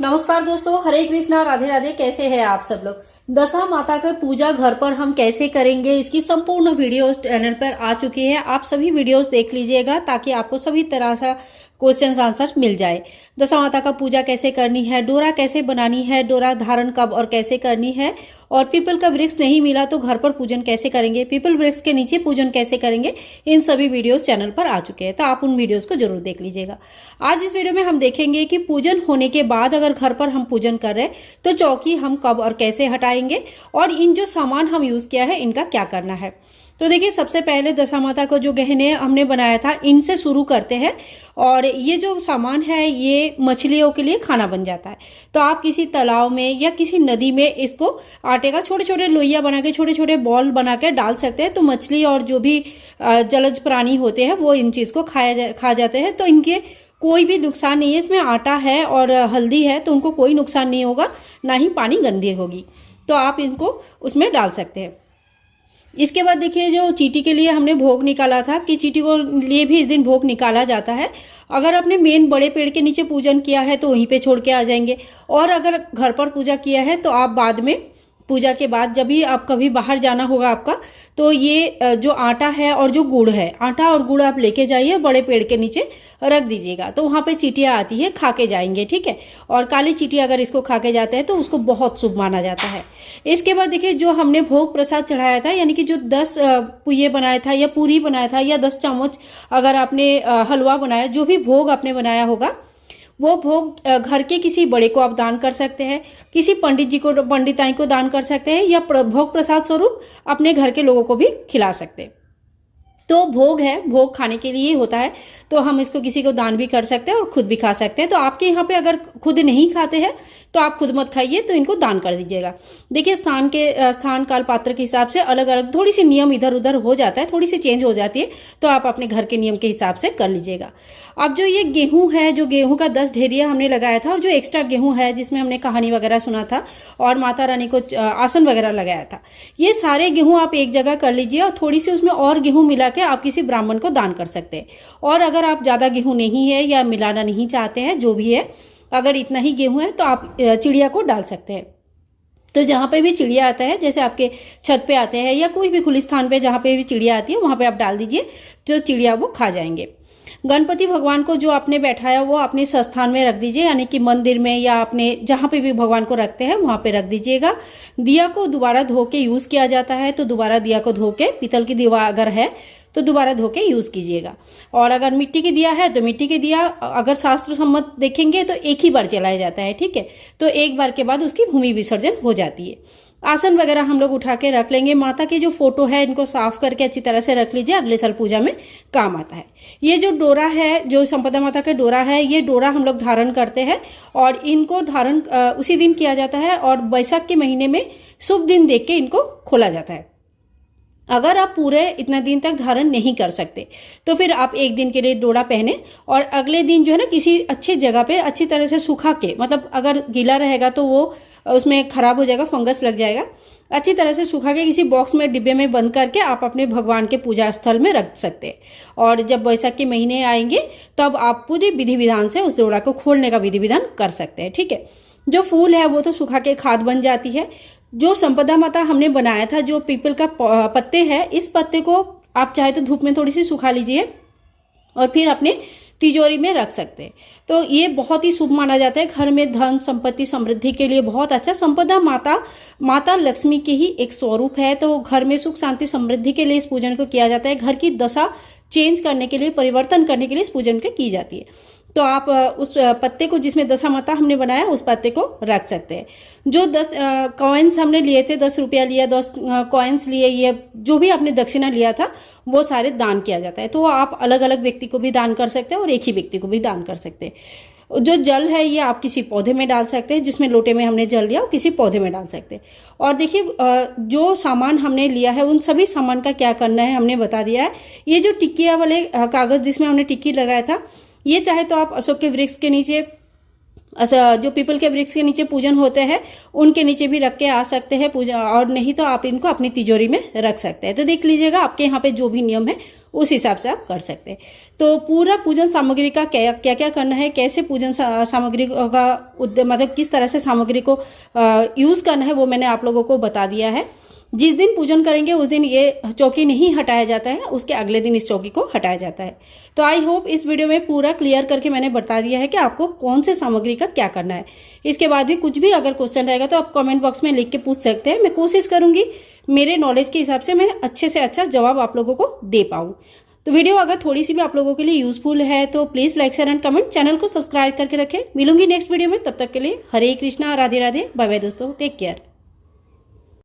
नमस्कार दोस्तों, हरे कृष्णा, राधे राधे। कैसे हैं आप सब लोग। दशा माता का पूजा घर पर हम कैसे करेंगे, इसकी संपूर्ण वीडियोस चैनल पर आ चुकी है। आप सभी वीडियोस देख लीजिएगा ताकि आपको सभी तरह से क्वेश्चन आंसर मिल जाए। दशा माता का पूजा कैसे करनी है, डोरा कैसे बनानी है, डोरा धारण कब और कैसे करनी है, और पीपल का वृक्ष नहीं मिला तो घर पर पूजन कैसे करेंगे, पीपल वृक्ष के नीचे पूजन कैसे करेंगे, इन सभी वीडियोस चैनल पर आ चुके हैं। तो आप उन वीडियोस को जरूर देख लीजिएगा। आज इस वीडियो में हम देखेंगे कि पूजन होने के बाद अगर घर पर हम पूजन कर रहे हैं तो चौकी हम कब और कैसे हटाएंगे, और इन जो सामान हम यूज किया है इनका क्या करना है। तो देखिए, सबसे पहले दशा माता को जो गहने हमने बनाया था इनसे शुरू करते हैं। और ये जो सामान है ये मछलियों के लिए खाना बन जाता है। तो आप किसी तालाब में या किसी नदी में इसको आटे का छोटे छोटे लोइया बना के, छोटे छोटे बॉल बना के डाल सकते हैं। तो मछली और जो भी जलज प्राणी होते हैं वो इन चीज़ को खा जाते हैं। तो इनके कोई भी नुकसान नहीं है। इसमें आटा है और हल्दी है तो उनको कोई नुकसान नहीं होगा, ना ही पानी गंदी होगी। तो आप इनको उसमें डाल सकते हैं। इसके बाद देखिए, जो चींटी के लिए हमने भोग निकाला था कि चींटी को लिए भी इस दिन भोग निकाला जाता है। अगर आपने मेन बड़े पेड़ के नीचे पूजन किया है तो वहीं पे छोड़ के आ जाएंगे, और अगर घर पर पूजा किया है तो आप बाद में पूजा के बाद जब भी आप कभी बाहर जाना होगा आपका, तो ये जो आटा है और जो गुड़ है, आटा और गुड़ आप लेके जाइए, बड़े पेड़ के नीचे रख दीजिएगा। तो वहाँ पे चींटियाँ आती है, खा के जाएंगे, ठीक है। और काली चींटी अगर इसको खा के जाते हैं तो उसको बहुत शुभ माना जाता है। इसके बाद देखिए, जो हमने भोग प्रसाद चढ़ाया था, यानी कि जो 10 पुए बनाया था या पूरी बनाया था या 10 चम्मच अगर आपने हलवा बनाया, जो भी भोग आपने बनाया होगा वो भोग घर के किसी बड़े को आप दान कर सकते हैं, किसी पंडित जी को, पंडिताई को दान कर सकते हैं, या भोग प्रसाद स्वरूप अपने घर के लोगों को भी खिला सकते हैं। तो भोग है, भोग खाने के लिए होता है, तो हम इसको किसी को दान भी कर सकते हैं और खुद भी खा सकते हैं। तो आपके यहाँ पे अगर खुद नहीं खाते हैं तो आप खुद मत खाइए, तो इनको दान कर दीजिएगा। देखिए, स्थान काल पात्र के हिसाब से अलग अलग थोड़ी सी नियम इधर उधर हो जाता है, थोड़ी सी चेंज हो जाती है, तो आप अपने घर के नियम के हिसाब से कर लीजिएगा। अब जो ये गेहूं है, जो गेहूं का 10 ढेरिया हमने लगाया था, और जो एक्स्ट्रा गेहूं है जिसमें हमने कहानी वगैरह सुना था और माता रानी को आसन वगैरह लगाया था, ये सारे गेहूं आप एक जगह कर लीजिए, और थोड़ी सी उसमें और गेहूं मिला के आप किसी ब्राह्मण को दान कर सकते हैं। और अगर आप ज़्यादा गेहूं नहीं है या मिलाना नहीं चाहते हैं, जो भी है, अगर इतना ही गेहूं है तो आप चिड़िया को डाल सकते हैं। तो जहाँ पे भी चिड़िया आता है, जैसे आपके छत पे आते हैं या कोई भी खुले स्थान पे जहाँ पे भी चिड़िया आती है वहाँ पे आप डाल दीजिए, जो चिड़िया वो खा जाएंगे। गणपति भगवान को जो आपने बैठाया वो अपने स्थान में रख दीजिए, यानी कि मंदिर में या अपने जहाँ पे भी भगवान को रखते हैं वहाँ पे रख दीजिएगा। दिया को दोबारा धो के यूज़ किया जाता है, तो दोबारा दिया को धो के, पीतल की दिया अगर है तो दोबारा धो के यूज़ कीजिएगा। और अगर मिट्टी की दिया है तो मिट्टी की दिया अगर शास्त्र सम्मत देखेंगे तो एक ही बार जलाया जाता है, ठीक है। तो एक बार के बाद उसकी भूमि विसर्जन हो जाती है। आसन वगैरह हम लोग उठा के रख लेंगे। माता की जो फोटो है इनको साफ करके अच्छी तरह से रख लीजिए, अगले साल पूजा में काम आता है। ये जो डोरा है, जो संपदा माता का डोरा है, ये डोरा हम लोग धारण करते हैं, और इनको धारण उसी दिन किया जाता है, और बैसाख के महीने में शुभ दिन देख के इनको खोला जाता है। अगर आप पूरे इतना दिन तक धारण नहीं कर सकते तो फिर आप एक दिन के लिए डोरा पहने, और अगले दिन जो है ना किसी अच्छी जगह पे अच्छी तरह से सुखा के, मतलब अगर गीला रहेगा तो वो उसमें खराब हो जाएगा, फंगस लग जाएगा। अच्छी तरह से सुखा के किसी बॉक्स में, डिब्बे में बंद करके आप अपने भगवान के पूजा स्थल में रख सकते हैं। और जब बैसाख के महीने आएंगे तब आप पूरी विधि विधान से उस डोरा को खोलने का विधि विधान कर सकते हैं, ठीक है। जो फूल है वो तो सुखा के खाद बन जाती है। जो संपदा माता हमने बनाया था, जो पीपल का पत्ते हैं, इस पत्ते को आप चाहे तो धूप में थोड़ी सी सुखा लीजिए और फिर अपने तिजोरी में रख सकते हैं। तो ये बहुत ही शुभ माना जाता है, घर में धन संपत्ति समृद्धि के लिए बहुत अच्छा। संपदा माता लक्ष्मी के ही एक स्वरूप है, तो घर में सुख शांति समृद्धि के लिए इस पूजन को किया जाता है। घर की दशा चेंज करने के लिए, परिवर्तन करने के लिए इस पूजन को की जाती है। तो आप उस पत्ते को, जिसमें दशा माता हमने बनाया, उस पत्ते को रख सकते हैं। जो 10 कॉइन्स हमने लिए थे, 10 रुपया लिया, 10 कॉइन्स लिए, ये जो भी आपने दक्षिणा लिया था वो सारे दान किया जाता है। तो आप अलग अलग व्यक्ति को भी दान कर सकते हैं और एक ही व्यक्ति को भी दान कर सकते हैं। जो जल है ये आप किसी पौधे में डाल सकते हैं, जिसमें लोटे में हमने जल लिया वो किसी पौधे में डाल सकते हैं। और देखिए, जो सामान हमने लिया है उन सभी सामान का क्या करना है हमने बता दिया है। ये जो टिक्किया वाले कागज़ जिसमें हमने टिक्की लगाया था, ये चाहे तो आप अशोक के वृक्ष के नीचे जो पीपल के वृक्ष के नीचे पूजन होते हैं उनके नीचे भी रख के आ सकते हैं पूजा, और नहीं तो आप इनको अपनी तिजोरी में रख सकते हैं। तो देख लीजिएगा आपके यहाँ पे जो भी नियम है उस हिसाब से आप कर सकते हैं। तो पूरा पूजन सामग्री का क्या क्या करना है, कैसे पूजन सामग्री का मतलब किस तरह से सामग्री को यूज़ करना है वो मैंने आप लोगों को बता दिया है। जिस दिन पूजन करेंगे उस दिन ये चौकी नहीं हटाया जाता है, उसके अगले दिन इस चौकी को हटाया जाता है। तो आई होप इस वीडियो में पूरा क्लियर करके मैंने बता दिया है कि आपको कौन से सामग्री का क्या करना है। इसके बाद भी कुछ भी अगर क्वेश्चन रहेगा तो आप कमेंट बॉक्स में लिख के पूछ सकते हैं। मैं कोशिश करूंगी मेरे नॉलेज के हिसाब से मैं अच्छे से अच्छा जवाब आप लोगों को दे पाऊँ। तो वीडियो अगर थोड़ी सी भी आप लोगों के लिए यूजफुल है तो please like share and comment, channel को सब्सक्राइब करके रखें। मिलूंगी नेक्स्ट वीडियो में, तब तक के लिए हरे कृष्णा, राधे राधे, बाय बाय दोस्तों, टेक केयर।